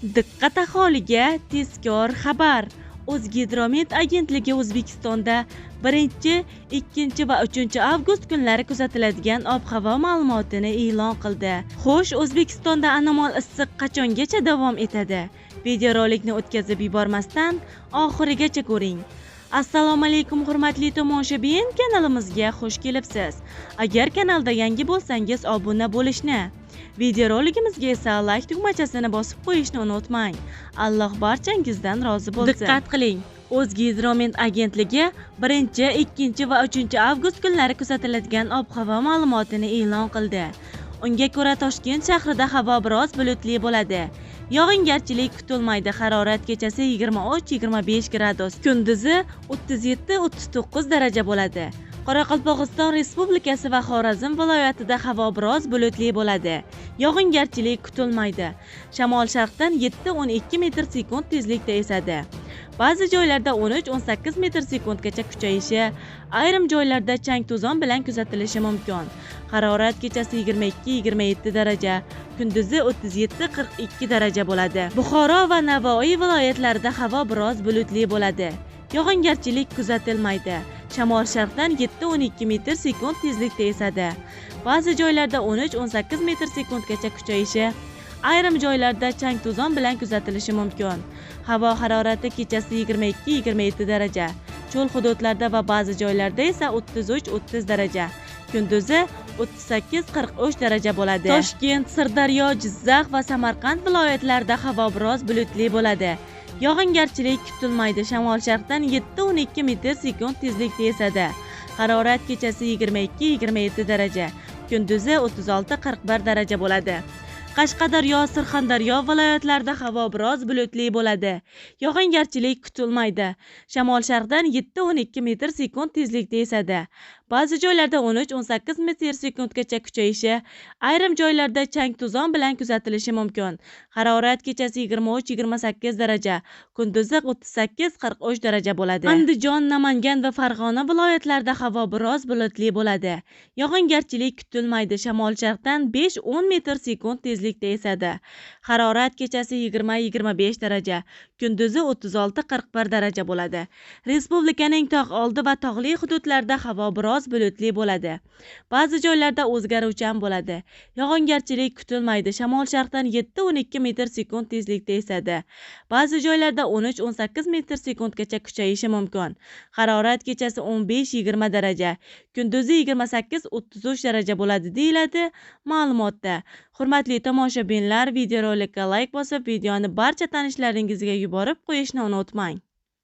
Diqqat aholiga tezkor xabar. O'zgidromet agentligi O'zbekistonda 1, 2 va 3 avgust kunlari kuzatiladigan ob-havo ma'lumotini e'lon qildi. Xo'sh, O'zbekistonda anomal issiq qachongacha davom etadi? Videorolikni o'tkazib yubormasdan oxirigacha ko'ring. Assalomu alaykum hurmatli tomoshabin, kanalimizga xush kelibsiz. Agar kanalda yangi bo'lsangiz obuna bo'lishni, videoroligimizga esa like tugmachasini bosib qo'yishni unutmang. Alloh barchangizdan rozi bo'lsin. Diqqat qiling. O'zgidromet agentligi 1, 2 va 3 avgust kunlari kuzatiladigan ob-havo ma'lumotini e'lon qildi. Unga ko'ra Toshkent shahrida havo biroz bulutli bo'ladi. Yog'ingarchilik kutilmaydi. Harorat kechasi 23-25 gradus, kunduzi 37-39 daraja bo'ladi. Qoraqalpog'iston Respublikasi va Xorazm viloyatida havo biroz bulutli bo'ladi. Yog'ingarchilik kutilmaydi. Shamol sharqdan 7-12 metr sekund tezlikda esadi. Ba'zi joylarda 13-18 metr sekundgacha kuchayishi, ayrim joylarda chang-to'zon bilan kuzatilishi mumkin. Harorat kechasi 22-27 daraja, kunduzi 37-42 daraja bo'ladi. Buxoro va Navoiy viloyatlarida havo biroz bulutli bo'ladi. Yog'ingarchilik kuzatilmaydi. Shamol sharqdan 7-12 metr sekund tezlikda esadi. Ba'zi joylarda 13-18 metr sekundgacha kuchayishi, ayrim joylarda chang-to'zon bilan kuzatilishi mumkin. Havo harorati kechasi 22-27 daraja, cho'l hududlarda va ba'zi joylarda esa 33-30 daraja, kunduzi 38-43 daraja bo'ladi. Toshkent, Sirdaryo, Jizzax va Samarqand viloyatlarida havo biroz bulutli bo'ladi. Yog'ingarchilik kutilmaydi. Shamol sharqdan 7-12 metr sekund tezlikda esadi. Harorat kechasi 22-27 daraja, kunduzi 36-41 daraja bo'ladi. Qashqadaryo, Surxondaryo viloyatlarida havo biroz bulutli bo'ladi. Yog'ingarchilik kutilmaydi. Shamol sharqdan 7-12 metr sekund tezlikda esadi. Ba'zi joylarda 13-18 metr sekundgacha kuchayishi, ayrim joylarda chang-to'zon bilan kuzatilishi mumkin. Harorat kechasi 23-28 daraja, kunduzi 38-43 daraja bo'ladi. Andijon, Namangan va Farg'ona viloyatlarida havo biroz bulutli bo'ladi. Yog'ingarchilik kutilmaydi. Shamol sharqdan 5-10 metr sekund tezlikda esadi. Harorat kechasi 20-25 daraja, kunduzi 36-41 daraja bo'ladi. Respublikaning tog' oldi va tog'li hududlarida havo biroz bulutli bo'ladi. Ba'zi joylarda o'zgaruvchan bo'ladi. Yog'ingarchilik kutilmaydi. Shamol sharqdan 7-12 metr sekund tezlikda esadi. Ba'zi joylarda 13-18 metr sekundgacha kuchayishi mumkin. Harorat kechasi 15-20 daraja, kunduzi 28-33 daraja bo'ladi deyiladi ma'lumotda. Hurmatli tomoshabinlar, videorolikka like bosib, videoni barcha tanishlaringizga yuborib qo'yishni unutmang.